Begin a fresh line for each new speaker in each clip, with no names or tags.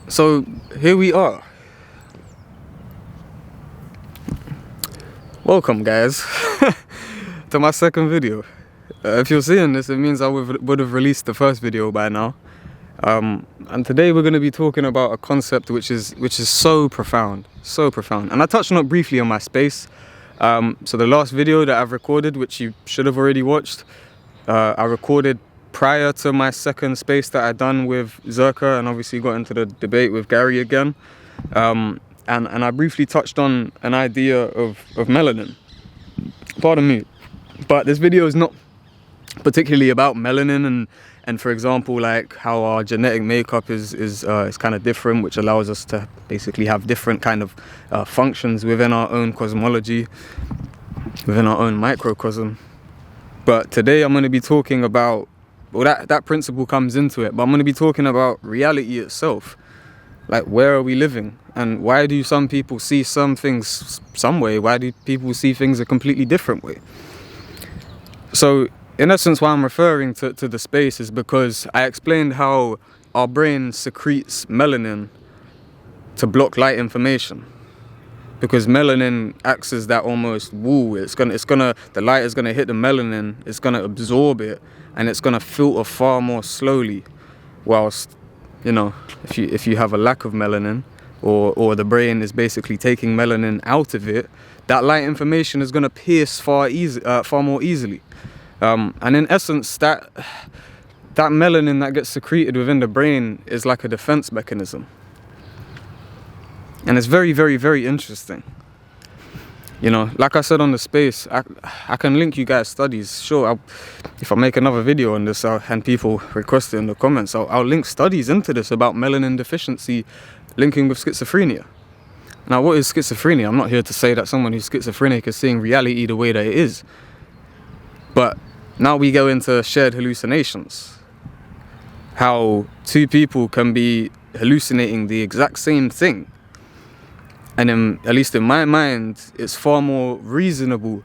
So here we are. Welcome guys to my second video. If you're seeing this, it means I would have released the first video by now. And today we're going to be talking about a concept which is so profound, and I touched on it briefly on my space. So the last video that I've recorded, which you should have already watched, I recorded prior to my second space that I done with Zerka, and obviously got into the debate with Gary again. And I briefly touched on an idea of melanin. Pardon me, but this video is not particularly about melanin and for example, like how our genetic makeup is kind of different, which allows us to basically have different kind of functions within our own cosmology, within our own microcosm. But today I'm going to be talking about, well, that principle comes into it, but I'm going to be talking about reality itself. Like, where are we living? And why do some people see some things some way? Why do people see things a completely different way? So, in essence, why I'm referring to the space is because I explained how our brain secretes melanin to block light information. Because melanin acts as that almost wall. The light is gonna hit the melanin, it's gonna absorb it, and it's gonna filter far more slowly. Whilst, you know, if you have a lack of melanin, or the brain is basically taking melanin out of it, that light information is gonna pierce far more easily. And in essence, that melanin that gets secreted within the brain is like a defense mechanism. And it's very, very, very interesting. You know, like I said on the space, I can link you guys studies. Sure, if I make another video on this and people request it in the comments, I'll link studies into this about melanin deficiency linking with schizophrenia. Now, what is schizophrenia? I'm not here to say that someone who's schizophrenic is seeing reality the way that it is. But now we go into shared hallucinations. How two people can be hallucinating the exact same thing. And at least in my mind, it's far more reasonable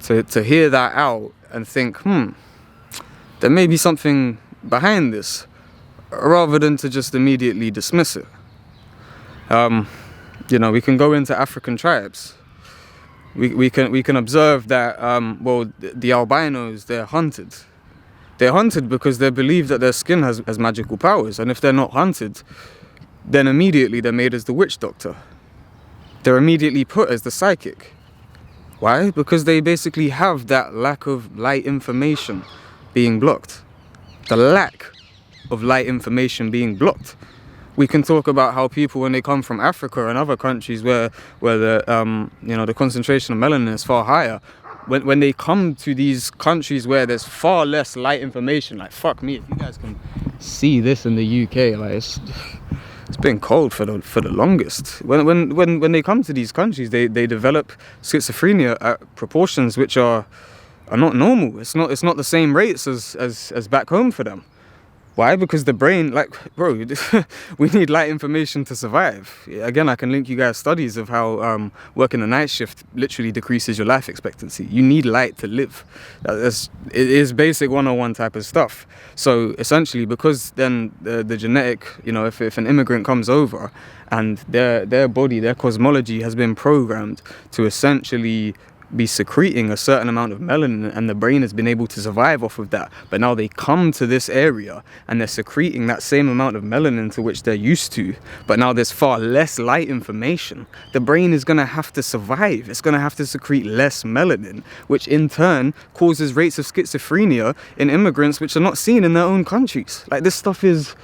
to hear that out and think, there may be something behind this, rather than to just immediately dismiss it. You know, we can go into African tribes. We can observe that, well, the albinos, they're hunted. They're hunted because they believe that their skin has magical powers. And if they're not hunted, then immediately they're made as the witch doctor. They're immediately put as the psychic. Why? Because they basically have that lack of light information being blocked. The lack of light information being blocked. We can talk about how people, when they come from Africa and other countries where the concentration of melanin is far higher, when they come to these countries where there's far less light information, like, fuck me, if you guys can see this in the UK, like, it's been cold for the longest. When they come to these countries, they develop schizophrenia at proportions which are not normal. It's not the same rates as back home for them. Why? Because the brain, like, bro, we need light information to survive. Again, I can link you guys studies of how working a night shift literally decreases your life expectancy. You need light to live. It is basic 101 type of stuff. So essentially, because then the genetic, you know, if an immigrant comes over and their body, their cosmology has been programmed to essentially be secreting a certain amount of melanin, and the brain has been able to survive off of that. But now they come to this area and they're secreting that same amount of melanin to which they're used to, but now there's far less light information. The brain is going to have to survive. It's going to have to secrete less melanin, which in turn causes rates of schizophrenia in immigrants which are not seen in their own countries. Like, this stuff is...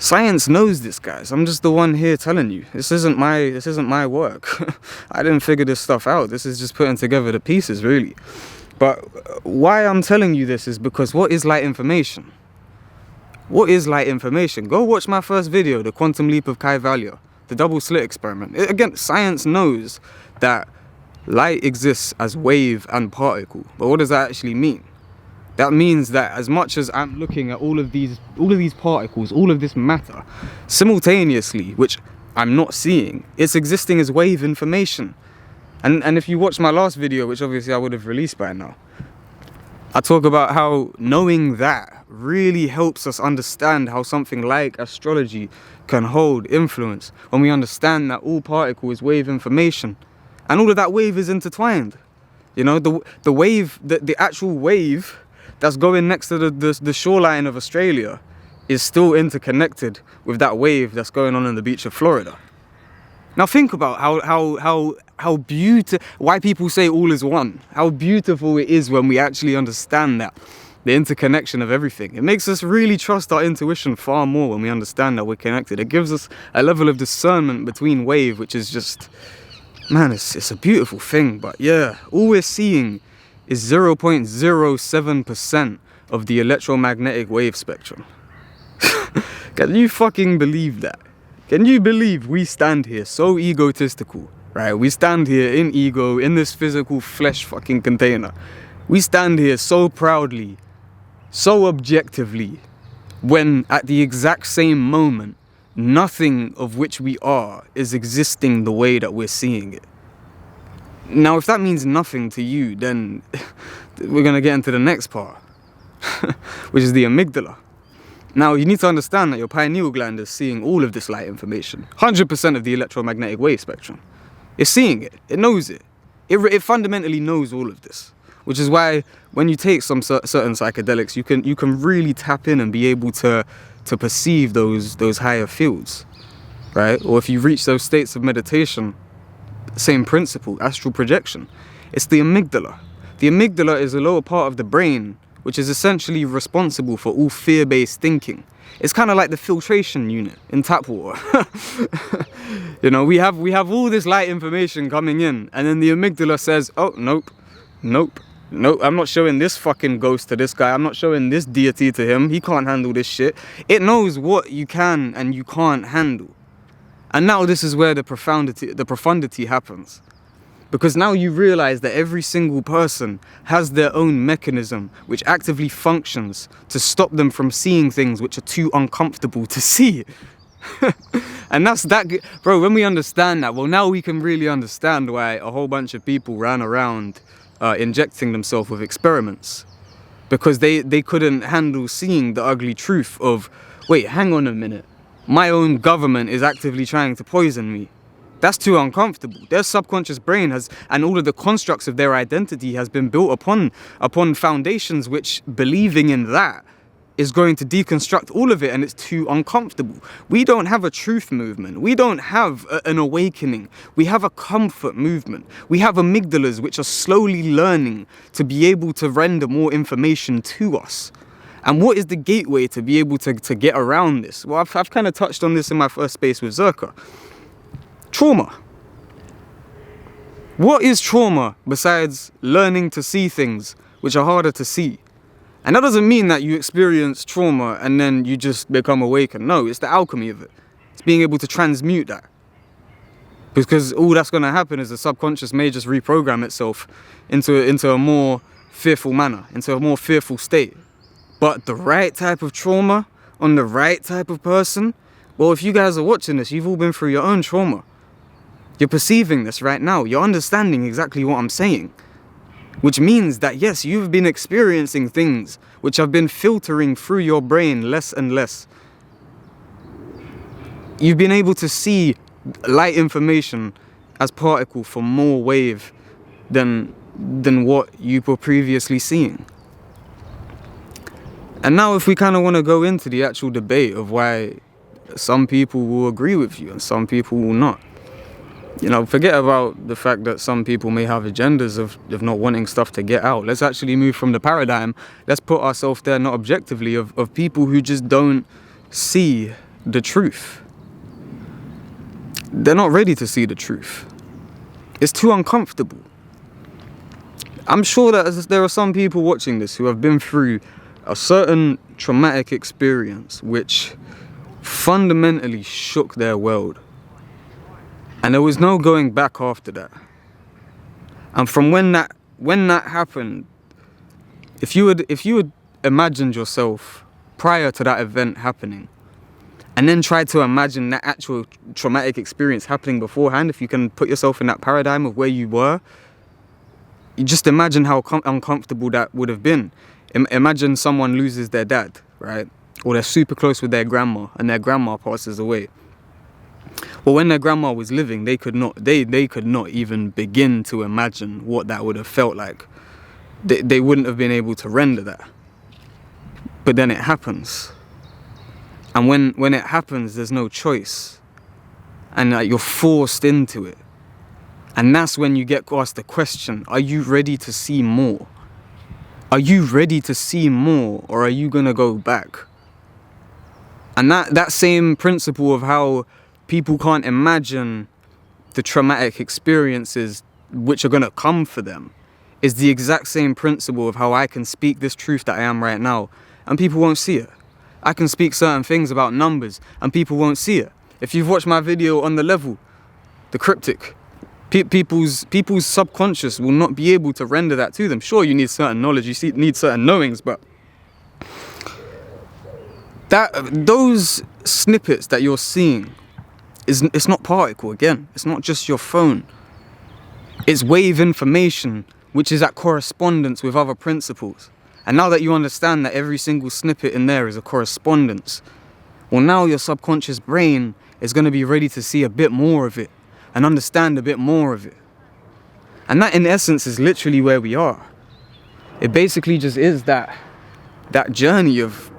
Science knows this, guys. I'm just the one here telling you. This isn't my work. I didn't figure this stuff out. This is just putting together the pieces, really. But why I'm telling you this is because what is light information? What is light information? Go watch my first video, the quantum leap of Kai Vallier, the double slit experiment. Again, science knows that light exists as wave and particle. But what does that actually mean? That means that as much as I'm looking at all of these particles, all of this matter, simultaneously, which I'm not seeing, it's existing as wave information. And if you watch my last video, which obviously I would have released by now, I talk about how knowing that really helps us understand how something like astrology can hold influence when we understand that all particle is wave information and all of that wave is intertwined. You know, the wave, the actual wave that's going next to the shoreline of Australia is still interconnected with that wave that's going on the beach of Florida. Now think about how beautiful, why people say all is one, how beautiful it is when we actually understand that, the interconnection of everything. It makes us really trust our intuition far more when we understand that we're connected. It gives us a level of discernment between wave, which is just, man, it's a beautiful thing. But yeah, all we're seeing is 0.07% of the electromagnetic wave spectrum. Can you fucking believe that? Can you believe we stand here so egotistical, right? We stand here in ego, in this physical flesh fucking container. We stand here so proudly, so objectively, when at the exact same moment, nothing of which we are is existing the way that we're seeing it. Now, if that means nothing to you, then we're gonna get into the next part, which is the amygdala. Now, you need to understand that your pineal gland is seeing all of this light information. 100% of the electromagnetic wave spectrum. It's seeing it. It knows it. It fundamentally knows all of this. Which is why when you take some certain psychedelics, you can really tap in and be able to perceive those higher fields, right? Or if you reach those states of meditation, same principle, astral projection. It's the amygdala. The amygdala is the lower part of the brain, which is essentially responsible for all fear-based thinking. It's kind of like the filtration unit in tap water. You know, we have all this light information coming in, and then the amygdala says, oh, nope, I'm not showing this fucking ghost to this guy. I'm not showing this deity to him. He can't handle this shit. It knows what you can and you can't handle. And now this is where the profundity happens. Because now you realize that every single person has their own mechanism which actively functions to stop them from seeing things which are too uncomfortable to see. And that's that, bro, when we understand that, well, now we can really understand why a whole bunch of people ran around injecting themselves with experiments. Because they couldn't handle seeing the ugly truth of, wait, hang on a minute. My own government is actively trying to poison me. That's too uncomfortable. Their subconscious brain has, and all of the constructs of their identity has been built upon foundations which believing in that is going to deconstruct all of it, and it's too uncomfortable. We don't have a truth movement. We don't have an awakening. We have a comfort movement. We have amygdalas which are slowly learning to be able to render more information to us. And what is the gateway to be able to get around this? Well, I've kind of touched on this in my first space with Zerka. Trauma. What is trauma besides learning to see things which are harder to see? And that doesn't mean that you experience trauma and then you just become awakened. No, it's the alchemy of it. It's being able to transmute that. Because all that's going to happen is the subconscious may just reprogram itself into a more fearful manner, into a more fearful state. But the right type of trauma on the right type of person, well, if you guys are watching this, you've all been through your own trauma. You're perceiving this right now. You're understanding exactly what I'm saying. Which means that, yes, you've been experiencing things which have been filtering through your brain less and less. You've been able to see light information as particle for more wave than what you were previously seeing. And now if we kind of want to go into the actual debate of why some people will agree with you and some people will not. You know, forget about the fact that some people may have agendas of not wanting stuff to get out. Let's actually move from the paradigm. Let's put ourselves there, not objectively, of people who just don't see the truth. They're not ready to see the truth. It's too uncomfortable. I'm sure that there are some people watching this who have been through a certain traumatic experience which fundamentally shook their world. And there was no going back after that. And from when that happened, if you had imagined yourself prior to that event happening, and then try to imagine that actual traumatic experience happening beforehand, if you can put yourself in that paradigm of where you were, You just imagine how uncomfortable that would have been. Imagine someone loses their dad, right? Or they're super close with their grandma and their grandma passes away. Well, when their grandma was living, they could not even begin to imagine what that would have felt like. They wouldn't have been able to render that. But then it happens. And when it happens, there's no choice. And you're forced into it. And that's when you get asked the question, are you ready to see more? Are you ready to see more, or are you going to go back? And that same principle of how people can't imagine the traumatic experiences which are going to come for them is the exact same principle of how I can speak this truth that I am right now and people won't see it. I can speak certain things about numbers and people won't see it. If you've watched my video on the level, the cryptic, people's subconscious will not be able to render that to them. Sure, you need certain knowledge, you need certain knowings, but those snippets that you're seeing, it's not particle again. It's not just your phone. It's wave information, which is at correspondence with other principles. And now that you understand that every single snippet in there is a correspondence, well, now your subconscious brain is going to be ready to see a bit more of it and understand a bit more of it. And that, in essence, is literally where we are. It basically just is that journey of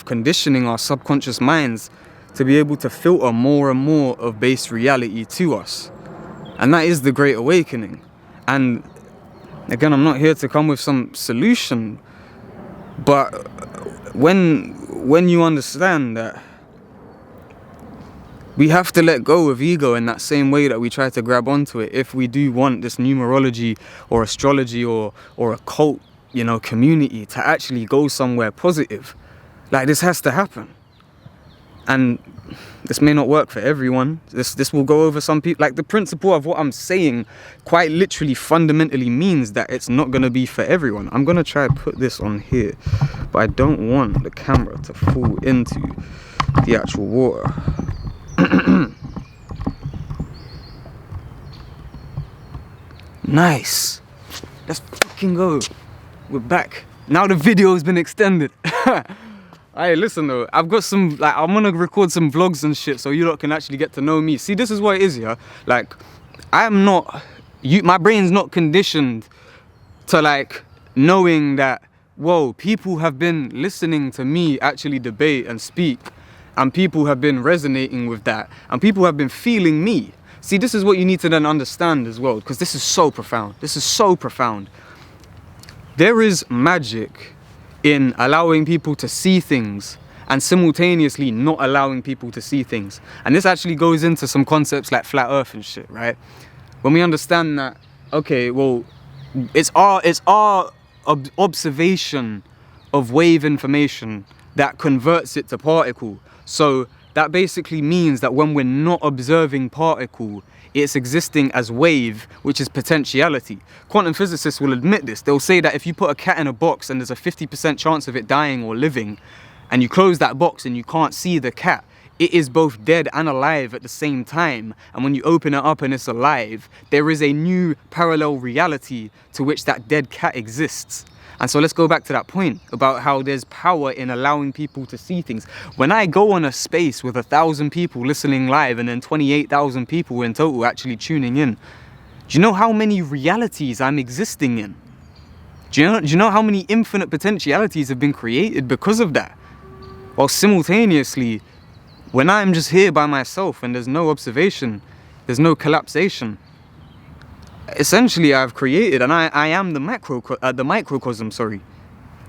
conditioning our subconscious minds to be able to filter more and more of base reality to us. And that is the Great Awakening. And again, I'm not here to come with some solution, but when you understand that we have to let go of ego in that same way that we try to grab onto it if we do want this numerology or astrology or occult, community to actually go somewhere positive. Like, this has to happen. And this may not work for everyone. This will go over some people. Like, the principle of what I'm saying quite literally fundamentally means that it's not going to be for everyone. I'm going to try to put this on here, but I don't want the camera to fall into the actual water. Nice. Let's fucking go. We're back. Now the video has been extended. Hey, listen though, I've got some, I'm gonna record some vlogs and shit so you lot can actually get to know me. See, this is what it is, yeah? Like, I'm not, my brain's not conditioned to knowing that, whoa, people have been listening to me actually debate and speak, and people have been resonating with that, and people have been feeling me. See, this is what you need to then understand as well, because this is so profound. This is so profound. There is magic in allowing people to see things and simultaneously not allowing people to see things. And this actually goes into some concepts like flat earth and shit, right? When we understand that, okay, well, it's our observation of wave information that converts it to particle. So that basically means that when we're not observing particle, it's existing as wave, which is potentiality. Quantum physicists will admit this. They'll say that if you put a cat in a box and there's a 50% chance of it dying or living, and you close that box and you can't see the cat, it is both dead and alive at the same time. And when you open it up and it's alive, there is a new parallel reality to which that dead cat exists. And so let's go back to that point about how there's power in allowing people to see things. When I go on a space with 1,000 people listening live and then 28,000 people in total actually tuning in, do you know how many realities I'm existing in? Do you know how many infinite potentialities have been created because of that? While simultaneously, when I'm just here by myself and there's no observation, there's no collapsation, essentially I've created, and I am the microcosm, sorry.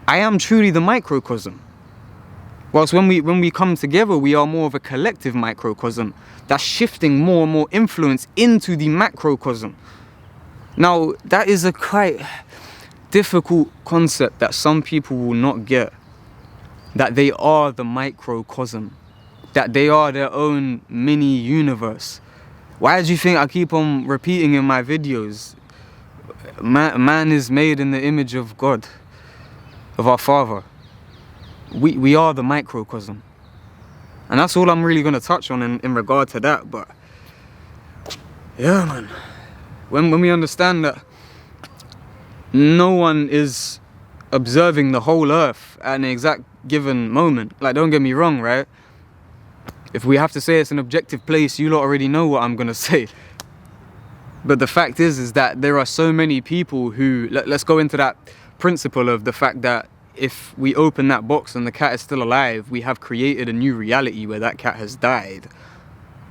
I am truly the microcosm. Whilst when we come together, we are more of a collective microcosm that's shifting more and more influence into the macrocosm. Now, that is a quite difficult concept that some people will not get. That they are the microcosm. That they are their own mini universe. Why do you think I keep on repeating in my videos, man is made in the image of God, of our Father. We are the microcosm. And that's all I'm really going to touch on in regard to that. But yeah, man, when we understand that no one is observing the whole earth at an exact given moment. Like, don't get me wrong, right? If we have to say it's an objective place, you lot already know what I'm gonna say. But the fact is that there are so many people who, let's go into that principle of the fact that if we open that box and the cat is still alive, we have created a new reality where that cat has died.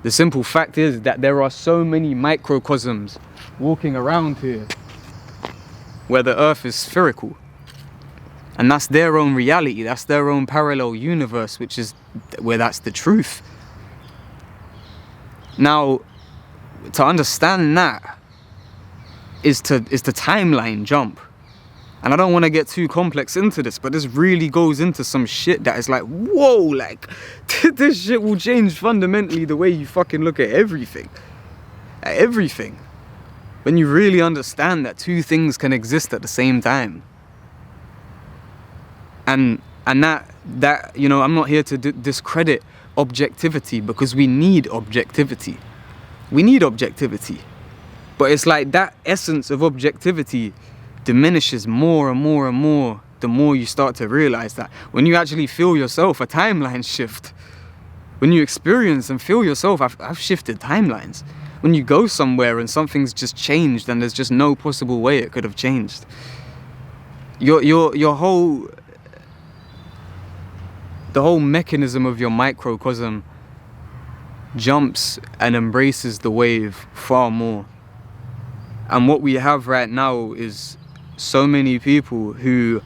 The simple fact is that there are so many microcosms walking around here where the earth is spherical. And that's their own reality, that's their own parallel universe, which is where that's the truth. Now, to understand that is to timeline jump. And I don't want to get too complex into this, but this really goes into some shit that is like, whoa, like, this shit will change fundamentally the way you fucking look at everything. At everything. When you really understand that two things can exist at the same time. And that you know, I'm not here to discredit objectivity, because we need objectivity. We need objectivity. But it's like that essence of objectivity diminishes more and more and more the more you start to realize that. When you actually feel yourself a timeline shift, when you experience and feel yourself, I've shifted timelines. When you go somewhere and something's just changed and there's just no possible way it could have changed. Your whole, the whole mechanism of your microcosm jumps and embraces the wave far more. And what we have right now is so many people who,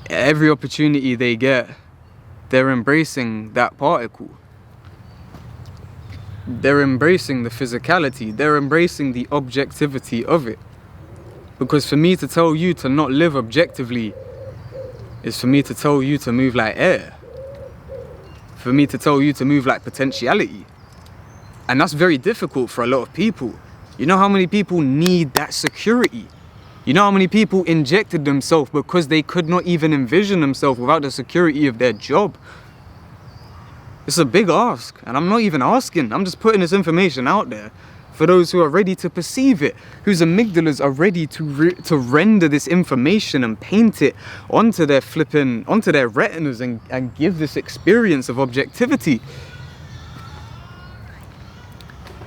every opportunity they get, they're embracing that particle. They're embracing the physicality. They're embracing the objectivity of it. Because for me to tell you to not live objectively is for me to tell you to move like air. For me to tell you to move like potentiality. And that's very difficult for a lot of people. You know how many people need that security? You know how many people injected themselves because they could not even envision themselves without the security of their job? It's a big ask, and I'm not even asking. I'm just putting this information out there for those who are ready to perceive it, whose amygdalas are ready to render this information and paint it onto their retinas and give this experience of objectivity.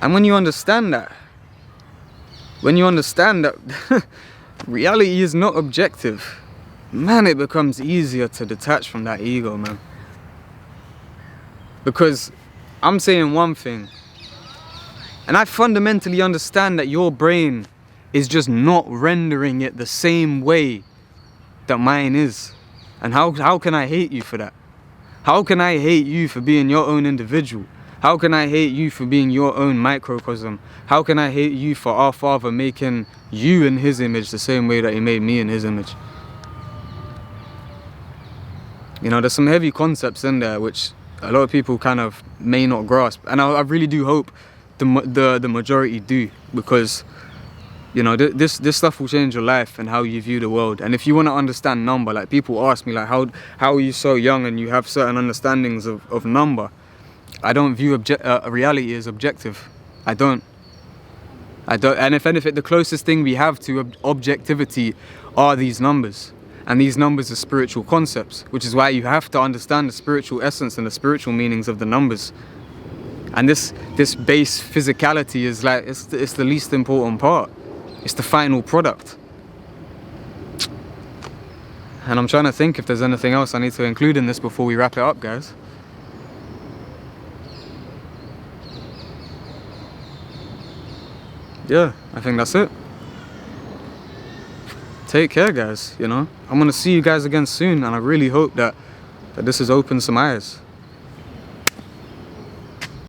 And when you understand that, reality is not objective, man, it becomes easier to detach from that ego, man. Because I'm saying one thing, and I fundamentally understand that your brain is just not rendering it the same way that mine is. And how can I hate you for that? How can I hate you for being your own individual? How can I hate you for being your own microcosm? How can I hate you for our Father making you in His image the same way that He made me in His image? You know, there's some heavy concepts in there which a lot of people kind of may not grasp. And I really do hope the majority do, because, you know, this stuff will change your life and how you view the world. And if you want to understand number, like people ask me, like, how are you so young and you have certain understandings of number? I don't view reality as objective. I don't. And if anything, the closest thing we have to objectivity are these numbers. And these numbers are spiritual concepts, which is why you have to understand the spiritual essence and the spiritual meanings of the numbers. And this base physicality is like, it's the least important part. It's the final product. And I'm trying to think if there's anything else I need to include in this before we wrap it up, guys. Yeah, I think that's it. Take care, guys, you know. I'm gonna see you guys again soon, and I really hope that this has opened some eyes.